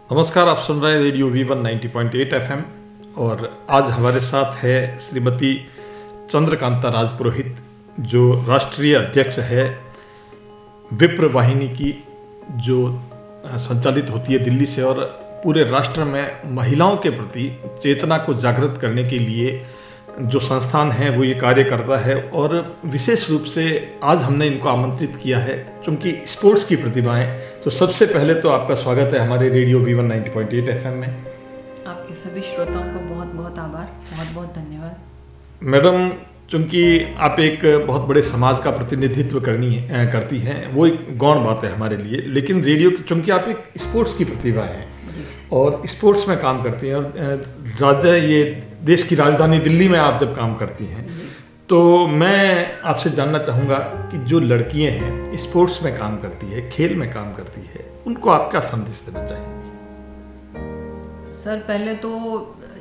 नमस्कार, आप सुन रहे हैं रेडियो V1 90.8 FM और आज हमारे साथ है श्रीमती चंद्रकांता राजपुरोहित, जो राष्ट्रीय अध्यक्ष है विप्र वाहिनी की, जो संचालित होती है दिल्ली से और पूरे राष्ट्र में महिलाओं के प्रति चेतना को जागृत करने के लिए जो संस्थान है वो ये कार्य करता है। और विशेष रूप से आज हमने इनको आमंत्रित किया है क्योंकि स्पोर्ट्स की प्रतिभाएं। तो सबसे पहले तो आपका स्वागत है हमारे रेडियो V1 90.8 FM में। आपके सभी श्रोताओं को बहुत बहुत आभार, बहुत बहुत धन्यवाद। मैडम, चूँकि आप एक बहुत बड़े समाज का प्रतिनिधित्व करती हैं, वो एक गौण बात है हमारे लिए, लेकिन रेडियो चूँकि आप एक स्पोर्ट्स की प्रतिभा हैं और स्पोर्ट्स में काम करती हैं और ये देश की राजधानी दिल्ली में आप जब काम करती हैं, तो मैं आपसे जानना चाहूँगा कि जो लड़कियां हैं स्पोर्ट्स में काम करती है, खेल में काम करती है, उनको आप क्या संदेश देना चाहेंगे? सर, पहले तो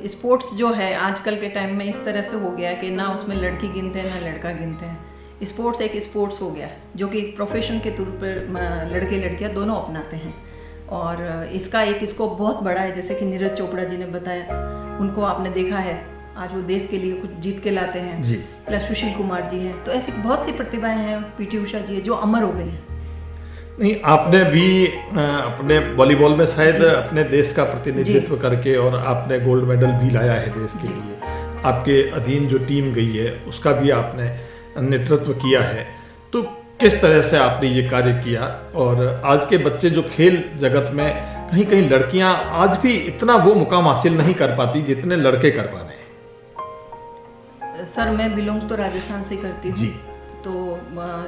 स्पोर्ट्स जो है आजकल के टाइम में इस तरह से हो गया है कि ना उसमें लड़की गिनते हैं ना लड़का गिनते हैं। स्पोर्ट्स एक स्पोर्ट्स हो गया जो कि एक प्रोफेशन के तौर पर लड़के लड़कियां दोनों अपनाते हैं और इसका एक स्कोप बहुत बड़ा है। जैसे कि नीरज चोपड़ा जी ने बताया, उनको आपने देखा है, आज वो देश के लिए कुछ जीत के लाते हैं जी। प्लस सुशील कुमार जी हैं, तो ऐसी बहुत सी प्रतिभाएं हैं, पीटी उषा जी है जो अमर हो गई हैं। नहीं, आपने भी अपने वॉलीबॉल में शायद अपने देश का प्रतिनिधित्व करके और आपने गोल्ड मेडल भी लाया है देश के लिए। आपके अधीन जो टीम गई है उसका भी आपने नेतृत्व किया है। तो किस तरह से आपने ये कार्य किया और आज के बच्चे जो खेल जगत में कहीं कहीं लड़कियां आज भी इतना वो मुकाम हासिल नहीं कर पाती जितने लड़के कर पा रहे हैं? सर, मैं बिलोंग तो राजस्थान से करती हूँ, तो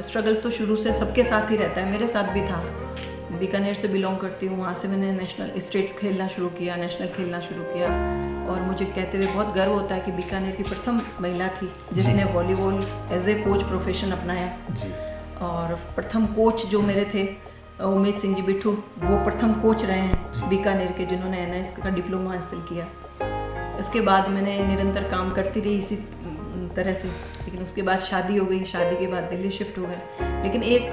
स्ट्रगल तो शुरू से सबके साथ ही रहता है, मेरे साथ भी था। बीकानेर से बिलोंग करती हूँ, वहाँ से मैंने नेशनल स्टेट्स खेलना शुरू किया, नेशनल खेलना शुरू किया और मुझे कहते हुए बहुत गर्व होता है कि बीकानेर की प्रथम महिला थी जिसने volleyball as a coach profession अपनाया जी। और प्रथम कोच जो मेरे थे उमेद सिंह जी बिट्ठू, वो प्रथम कोच रहे हैं बीकानेर के जिन्होंने NIS का डिप्लोमा हासिल किया। इसके बाद मैंने निरंतर काम करती रही इसी तरह से, लेकिन उसके बाद शादी हो गई, शादी के बाद दिल्ली शिफ्ट हो गए। लेकिन एक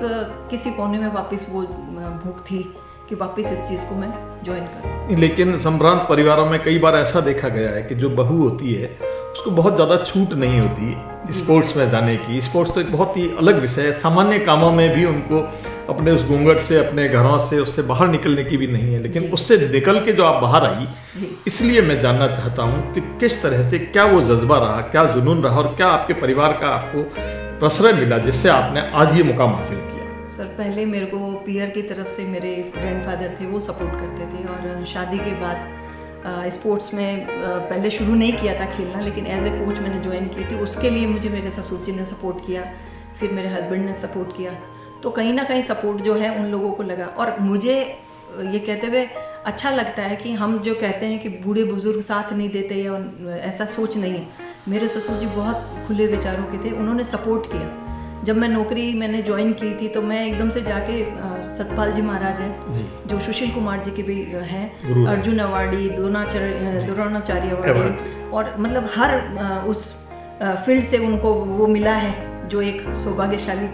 किसी कोने में वापस वो भूख थी कि वापस इस चीज़ को मैं ज्वाइन करूं। लेकिन संभ्रांत परिवारों में कई बार ऐसा देखा गया है कि जो बहू होती है उसको बहुत ज़्यादा छूट नहीं होती स्पोर्ट्स में जाने की। स्पोर्ट्स तो एक बहुत ही अलग विषय है, सामान्य कामों में भी उनको अपने उस घूंघट से, अपने घरों से, उससे बाहर निकलने की भी नहीं है, लेकिन उससे निकल के जो आप बाहर आई, इसलिए मैं जानना चाहता हूँ कि किस तरह से, क्या वो जज्बा रहा, क्या जुनून रहा और क्या आपके परिवार का आपको प्रश्रय मिला जिससे आपने आज ये मुकाम हासिल किया? सर, पहले मेरे को पीयर की तरफ से मेरे ग्रैंडफादर थे, वो सपोर्ट करते थे और शादी के बाद स्पोर्ट्स में पहले शुरू नहीं किया था खेलना, लेकिन एज ए कोच मैंने ज्वाइन की थी। उसके लिए मुझे मेरे ससुर जी ने सपोर्ट किया, फिर मेरे हस्बैंड ने सपोर्ट किया, तो कहीं ना कहीं सपोर्ट जो है उन लोगों को लगा। और मुझे ये कहते हुए अच्छा लगता है कि हम जो कहते हैं कि बूढ़े बुजुर्ग साथ नहीं देते या ऐसा सोच नहीं है। मेरे ससुर जी बहुत खुले विचारों के थे, उन्होंने सपोर्ट किया। जब मैं नौकरी मैंने ज्वाइन की थी तो मैं एकदम से जाके सतपाल जी महाराज हैं जो सुशील कुमार जी के भी हैं, अर्जुन अवार्डी, द्रोणाचार्य अवार्डी, और मतलब हर उस फील्ड से उनको वो मिला है जो एक सौभाग्यशाली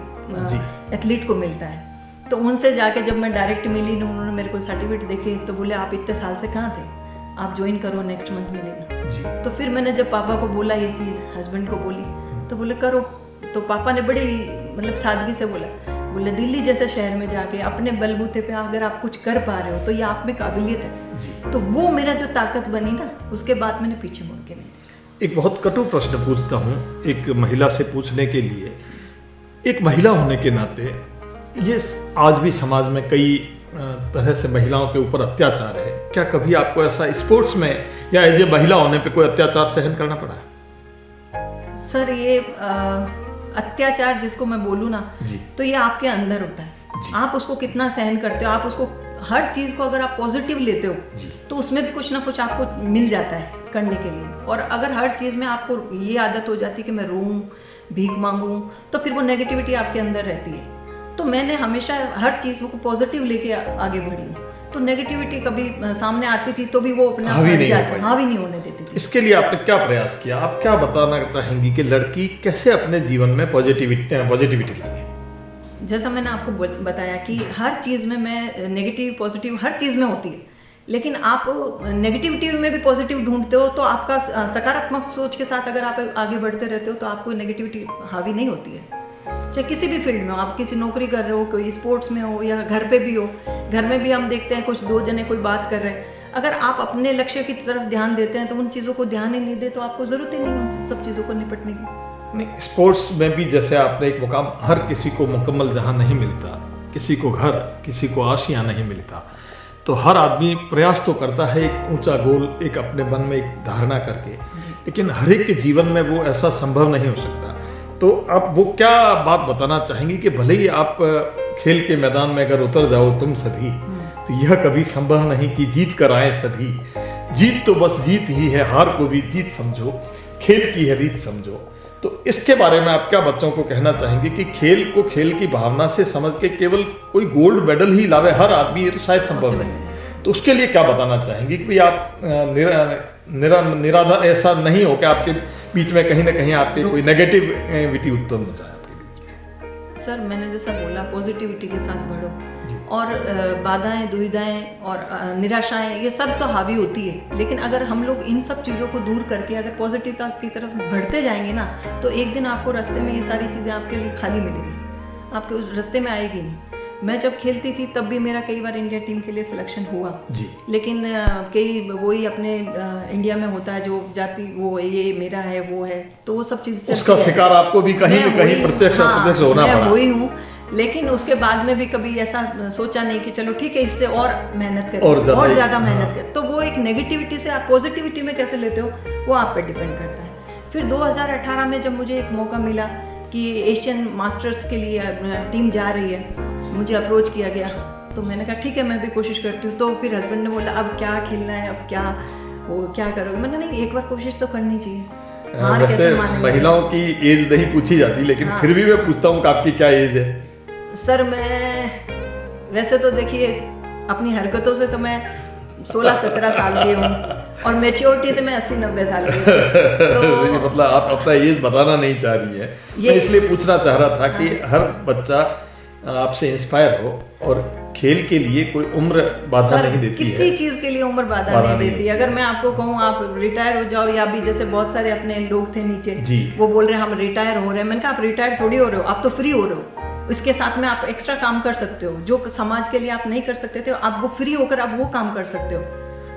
एथलीट को मिलता है। तो उनसे जाके जब मैं डायरेक्ट मिली, उन्होंने मेरे को सर्टिफिकेट देखे तो बोले आप इतने साल से कहाँ थे, आप ज्वाइन करो, नेक्स्ट मंथ मिलेगा। तो फिर मैंने जब पापा को बोला ये चीज़, हस्बैंड को बोली, तो बोले करो। तो पापा ने बड़ी मतलब सादगी से बोले दिल्ली जैसे शहर में जाके अपने बलबूते पे अगर आप कुछ कर पा रहे हो तो ये आप में काबिलियत है। तो वो मेरा जो ताकत बनी ना, उसके बाद मैंने पीछे मुड़ के नहीं देखा। एक बहुत कटु प्रश्न पूछता हूँ एक महिला से पूछने के लिए। एक महिला होने के नाते ये आज भी समाज में कई तरह से महिलाओं के ऊपर अत्याचार है। क्या कभी आपको ऐसा स्पोर्ट्स में या एज ए महिला होने पे कोई अत्याचार सहन करना पड़ा है? सर, ये अत्याचार जिसको मैं बोलूँ ना, तो ये आपके अंदर होता है। आप उसको कितना सहन करते हो, आप उसको हर चीज़ को अगर आप पॉजिटिव लेते हो तो उसमें भी कुछ ना कुछ आपको मिल जाता है करने के लिए। और अगर हर चीज़ में आपको ये आदत हो जाती है कि मैं रोऊं, भीख मांगूं, तो फिर वो नेगेटिविटी आपके अंदर रहती है। तो मैंने हमेशा हर चीज़ को पॉजिटिव लेके आगे बढ़ी हूँ। तो नेगेटिविटी कभी सामने आती थी तो भी वो अपना हावी नहीं होने देती थी। इसके लिए आपने क्या प्रयास किया? आप क्या बताना चाहेंगी कि लड़की कैसे अपने जीवन में पॉजिटिविटी लाए? जैसा मैंने आपको बताया कि हर चीज़ में मैं नेगेटिव पॉजिटिव हर चीज़ में होती है, लेकिन आप नेगेटिविटी में भी पॉजिटिव ढूंढते हो, तो आपका सकारात्मक सोच के साथ अगर आप आगे बढ़ते रहते हो तो आपको नेगेटिविटी हावी नहीं होती है। चाहे किसी भी फील्ड में हो, आप किसी नौकरी कर रहे हो, कोई स्पोर्ट्स में हो या घर पे भी हो, घर में भी हम देखते हैं कुछ 2 जने कोई बात कर रहे हैं, अगर आप अपने लक्ष्य की तरफ ध्यान देते हैं तो उन चीज़ों को ध्यान ही नहीं दे तो आपको ज़रूरत ही नहीं उन सब चीज़ों को निपटने की। नहीं, स्पोर्ट्स में भी जैसे आपने एक मुकाम, हर किसी को मुकम्मल जहाँ नहीं मिलता, किसी को घर, किसी को आशियाँ नहीं मिलता, तो हर आदमी प्रयास तो करता है एक ऊंचा गोल एक अपने मन में एक धारणा करके, लेकिन हर एक के जीवन में वो ऐसा संभव नहीं हो सकता। तो आप वो क्या बात बताना चाहेंगे कि भले ही आप खेल के मैदान में अगर उतर जाओ तुम सभी, तो यह कभी संभव नहीं कि जीत कर आए सभी। जीत तो बस जीत ही है, हार को भी जीत समझो, खेल की है रीत समझो। तो इसके बारे में आप क्या बच्चों को कहना चाहेंगे कि खेल को खेल की भावना से समझ के केवल कोई गोल्ड मेडल ही लावे हर आदमी, ये तो शायद संभव नहीं। तो उसके लिए क्या बताना चाहेंगे कि आप निराधार ऐसा नहीं हो कि आपके बीच में कहीं ना कहीं आपके कोई नेगेटिविटी उत्पन्न हो जाए आपके बीच में? सर, मैंने जैसा बोला, पॉजिटिविटी के साथ बढ़ो, और बाधाएं, दुविधाएं और निराशाएं ये सब तो हावी होती है, लेकिन अगर हम लोग इन सब चीज़ों को दूर करके अगर पॉजिटिवता की तरफ बढ़ते जाएंगे ना, तो एक दिन आपको रास्ते में ये सारी चीज़ें आपके लिए खाली मिलेगी, आपके उस रास्ते में आएगी नहीं। मैं जब खेलती थी तब भी मेरा कई बार इंडिया टीम के लिए सिलेक्शन हुआ जी, लेकिन कई वही अपने इंडिया में होता है जो जाति, वो ये मेरा है वो है, तो वो सब चीज़ उसका शिकार आपको भी कहीं न कहीं प्रत्यक्ष अप्रत्यक्ष होना पड़ा। मैं वही हूँ, लेकिन उसके बाद में भी कभी ऐसा सोचा नहीं कि चलो ठीक है इससे और मेहनत करें और ज़्यादा मेहनत करें। तो वो एक नेगेटिविटी से आप पॉजिटिविटी में कैसे लेते हो वो आप पे डिपेंड करता है। फिर 2018 में जब मुझे एक मौका मिला कि एशियन मास्टर्स के लिए टीम जा रही है, मुझे अप्रोच किया गया, तो मैंने कहा ठीक है मैं भी कोशिश करती हूँ। तो फिर हस्बैंड ने बोला अब क्या खेलना है, अब क्या वो क्या करोगे? मैंने नहीं, एक बार कोशिश तो करनी चाहिए। वैसे महिलाओं की एज नहीं पूछी जाती, लेकिन फिर भी मैं पूछता हूँ कि आपकी क्या एज है? सर मैं वैसे तो देखिए अपनी हरकतों से तो मैं 16-17 साल की हूँ और मैच्योरिटी से मैं 80-90 साल की हूँ। तो मतलब आप अपना एज बताना नहीं चाह रही है, मैं इसलिए पूछना चाह रहा था कि हर बच्चा आपसे इंस्पायर हो, और खेल के लिए कोई उम्र बाधा नहीं देती है, किसी चीज़ के लिए उम्र बाधा नहीं देती। अगर मैं आपको कहूँ आप रिटायर हो जाओ, या भी जैसे बहुत सारे अपने लोग थे नीचे वो बोल रहे हैं हम रिटायर हो रहे हैं, मैंने कहा आप रिटायर थोड़ी हो रहे हो, आप तो फ्री हो रहे हो। इसके साथ में आप एक्स्ट्रा काम कर सकते हो जो समाज के लिए आप नहीं कर सकते थे, आप वो फ्री होकर आप वो काम कर सकते हो।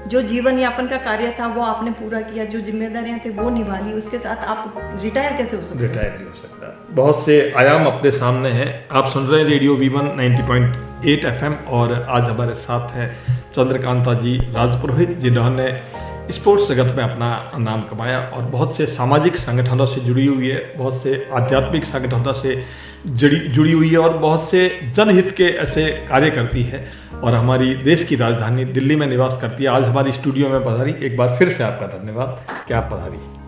जो जीवन यापन का कार्य था वो आपने पूरा किया, जो जिम्मेदारियां थी वो निभा ली, उसके साथ आप रिटायर कैसे हो सकते? रिटायर नहीं हो सकता। बहुत से आयाम अपने सामने हैं। आप सुन रहे हैं रेडियो V1 90.8 FM, और आज हमारे साथ हैं चंद्रकांता जी राजपुरोहित, जिन्होंने स्पोर्ट्स जगत में अपना नाम कमाया और बहुत से सामाजिक संगठनों से जुड़ी हुई है, बहुत से आध्यात्मिक संगठनों से जुड़ी हुई है, और बहुत से जनहित के ऐसे कार्य करती है, और हमारी देश की राजधानी दिल्ली में निवास करती है। आज हमारी स्टूडियो में पधारी, एक बार फिर से आपका धन्यवाद कि आप पधारी।